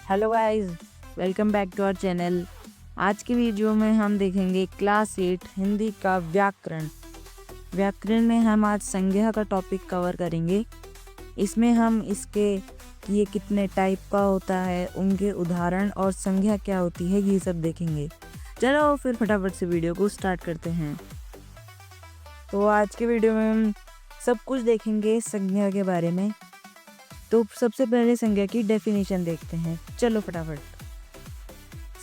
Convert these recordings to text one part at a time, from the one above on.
Hello guys, welcome back to our channel. आज की video में हम देखेंगे क्लास 8 हिंदी का व्याकरण। व्याकरण में हम आज संज्ञा का टॉपिक कवर करेंगे। इसमें हम इसके ये कितने टाइप का होता है, उनके उदाहरण और संज्ञा क्या होती है, ये सब देखेंगे। चलो फिर फटाफट से वीडियो को स्टार्ट करते हैं। तो आज के वीडियो में हम सब कुछ देखेंगे संज्ञा के बारे में। तो सबसे पहले संज्ञा की डेफिनेशन देखते हैं। चलो फटाफट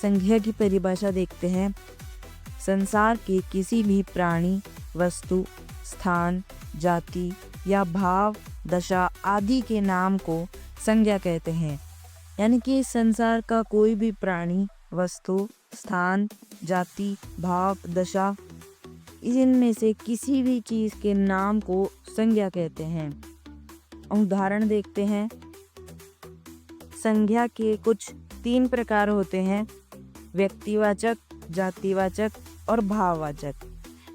संज्ञा की परिभाषा देखते हैं। संसार के किसी भी प्राणी, वस्तु, स्थान, जाति या भाव, दशा आदि के नाम को संज्ञा कहते हैं। यानी कि संसार का कोई भी प्राणी, वस्तु, स्थान, जाति, भाव, दशा, इनमें से किसी भी चीज़ के नाम को संज्ञा कहते हैं। उदाहरण देखते हैं। संज्ञा के कुछ 3 प्रकार होते हैं: व्यक्तिवाचक, जातिवाचक और भाववाचक।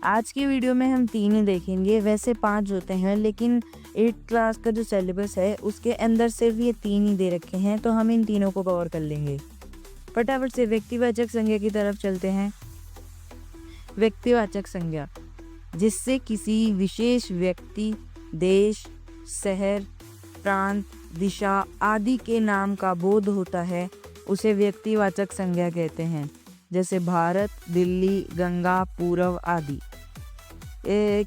आज की वीडियो में हम 3 ही देखेंगे। वैसे 5 होते हैं, लेकिन 8th क्लास का जो सिलेबस है उसके अंदर सिर्फ ये 3 ही दे रखे हैं, तो हम इन तीनों को कवर कर लेंगे। फटाफट से व्यक्तिवाचक संज्ञा की तरफ चलते हैं। व्यक्तिवाचक संज्ञा जिससे किसी विशेष व्यक्ति, देश, शहर, प्रांत, दिशा आदि के नाम का बोध होता है, उसे व्यक्तिवाचक संज्ञा कहते हैं। जैसे भारत, दिल्ली, गंगा, पूरब आदि।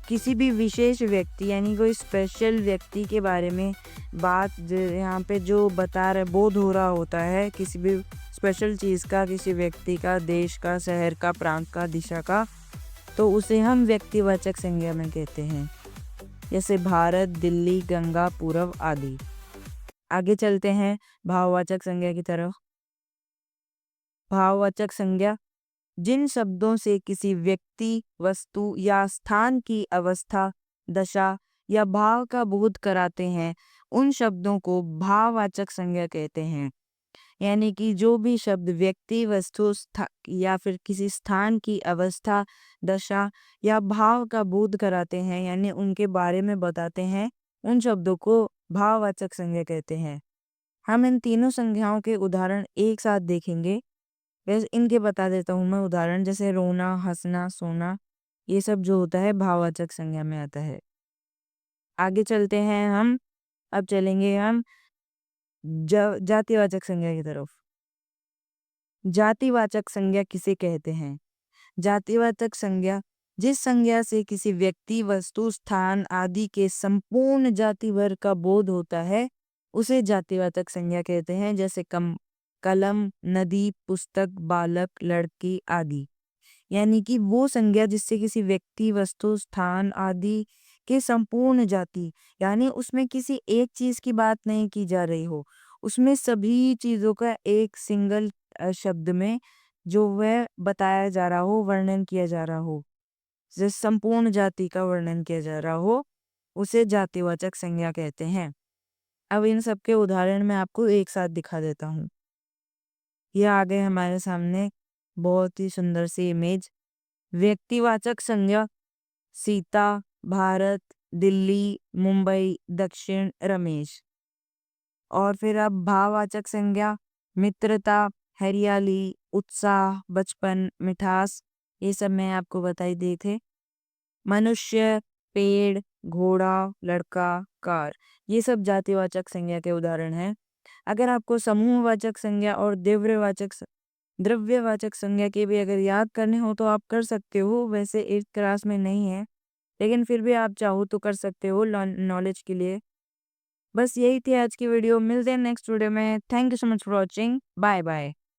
किसी भी विशेष व्यक्ति यानी कोई स्पेशल व्यक्ति के बारे में बात यहाँ पे जो बता रहे, बोध हो रहा होता है किसी भी स्पेशल चीज़ का, किसी व्यक्ति का, देश का, शहर का, प्रांत का, दिशा का, तो उसे हम व्यक्तिवाचक संज्ञा में कहते हैं। जैसे भारत, दिल्ली, गंगा, पूरब आदि। आगे चलते हैं भाववाचक संज्ञा की तरफ। भाववाचक संज्ञा जिन शब्दों से किसी व्यक्ति, वस्तु या स्थान की अवस्था, दशा या भाव का बोध कराते हैं, उन शब्दों को भाववाचक संज्ञा कहते हैं। यानी कि जो भी शब्द व्यक्ति, वस्तु या फिर किसी स्थान की अवस्था, दशा या भाव का बोध कराते हैं, यानी उनके बारे में बताते हैं, उन शब्दों को भाववाचक संज्ञा कहते हैं। हम इन तीनों संज्ञाओं के उदाहरण एक साथ देखेंगे। वैसे इनके बता देता हूँ मैं उदाहरण। जैसे रोना, हंसना, सोना, ये सब जो होता है भाववाचक संज्ञा में आता है। आगे चलते हैं हम। अब चलेंगे हम जातिवाचक संज्ञा की तरफ। जातिवाचक संज्ञा किसे कहते हैं? जातिवाचक संज्ञा जिस संज्ञा से किसी व्यक्ति, वस्तु, स्थान आदि के संपूर्ण जाति वर्ग का बोध होता है, उसे जातिवाचक संज्ञा कहते हैं। जैसे कलम, नदी, पुस्तक, बालक, लड़की आदि। यानी कि वो संज्ञा जिससे किसी व्यक्ति, वस्तु, स्थान आदि के संपूर्ण जाति, यानी उसमें किसी एक चीज की बात नहीं की जा रही हो, उसमें सभी चीजों का एक सिंगल शब्द में जो वह बताया जा रहा हो, वर्णन किया जा रहा हो, जिस संपूर्ण जाति का वर्णन किया जा रहा हो, उसे जातिवाचक संज्ञा कहते हैं। अब इन सब के उदाहरण मैं आपको एक साथ दिखा देता हूँ। ये आ गए हमारे सामने बहुत ही सुंदर सी इमेज। व्यक्तिवाचक संज्ञा सीता, भारत, दिल्ली, मुंबई, दक्षिण, रमेश। और फिर अब भाववाचक संज्ञा मित्रता, हरियाली, उत्साह, बचपन, मिठास, ये सब मैं आपको बताई दिए थे। मनुष्य, पेड़, घोड़ा, लड़का, कार, ये सब जातिवाचक संज्ञा के उदाहरण हैं। अगर आपको समूहवाचक संज्ञा और द्रव्यवाचक संज्ञा के भी अगर याद करने हो तो आप कर सकते हो। वैसे 8th क्लास में नहीं है, लेकिन फिर भी आप चाहो तो कर सकते हो नॉलेज के लिए। बस यही थी आज की वीडियो। मिलते हैं नेक्स्ट वीडियो में। Thank you so much for watching. Bye bye.